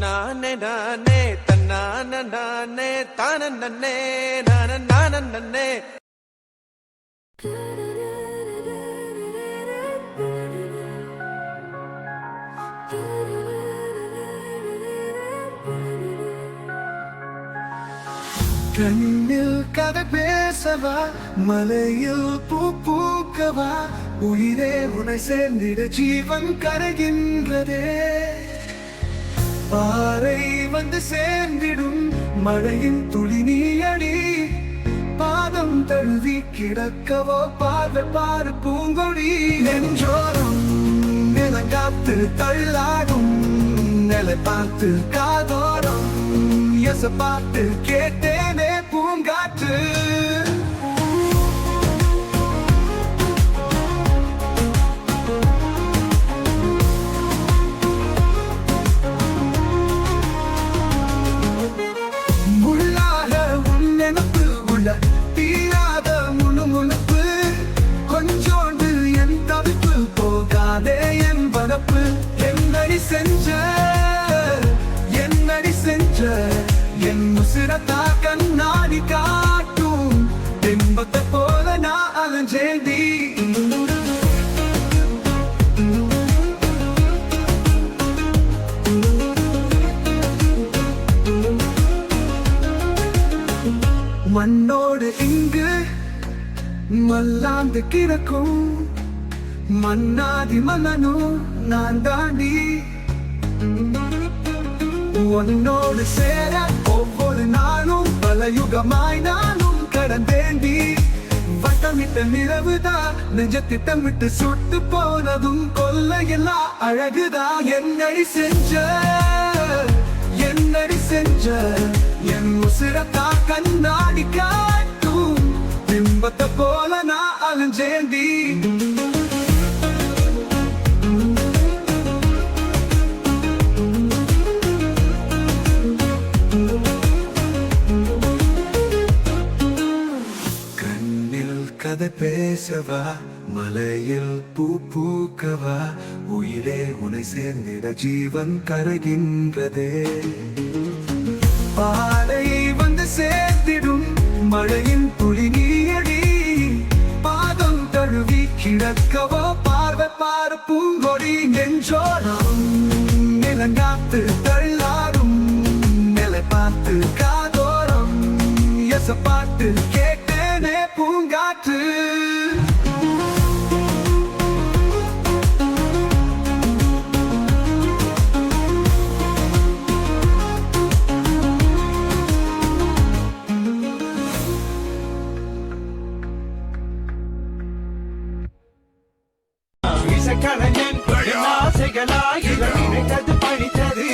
தன்னானே நானே தன்னான நானே தான நன்னே நான நான நன்னே. கண்ணில் கதை பேசவா, மலையில் பூ பூக்கவா, உயிரே உனை சேர்ந்திட ஜீவன் கரைகின்றதே. பாறை வந்து சேர்ந்திடும் மழையின் துளி நீயடி, பாதம் தழுவி கிடக்கவோ பார்வை பாரு பூங்கொடி. நெஞ்சோரம் நிலங்காத்து தள்ளாடும், நிலை பார்த்து காதோரம் எச பார்த்து கேட்டேனே பூங்காற்று. முள்ளாக உன் நினப்பு உள்ள தீராத முணுமுணுப்பு, கொஞ்சோண்டு என் தவிப்பு போகாதே என் வரப்பு. என்னடி செஞ்ச என்னடி செஞ்ச, என் உசிரத்தா கண்ணாடி காட்டும் பிம்பத்தை போல நான் அலைஞ்சேண்டி. மண்ணோடு இங்கு மல்லாந்து கிடக்கும், மண்ணாதி மன்னனும் நான் தாண்டி. உன்னோடு சேர ஒவ்வொரு நாளும் பல யுகமாய் நானும் கடந்தேண்டி. வட்டமிட்ட நிலவுதான் நெஞ்ச திட்டமிட்டு சுட்டு போனதும் கொல்லையெல்லாம் அழகுதான். என்னடி செஞ்ச என்னடி செஞ்ச, என் உசிரத்தா கண்ணாடி காட்டும் பிம்பத்தை போல நான் அலைஞ்சேண்டி. கண்ணில் கதை பேசவா, மலையில் பூ பூக்கவா, உயிரே உனை சேர்ந்திட ஜீவன் கரைகின்றதே. பாலை வந்து சேர்த்திடும் மழையின் துளி நீயடி, பாதம் தழுவி கிடக்கவோ பார்வை பாரு பூங்கொடி. நெஞ்சோரம் நிலங்காத்து தள்ளாடும், நிலை பார்த்து காதோரம் எச பாட்டு கேட்டேனே பூங்காற்று. இசைக்கலைஞன் ஆசைகளாய் நினைத்தது பழித்தது.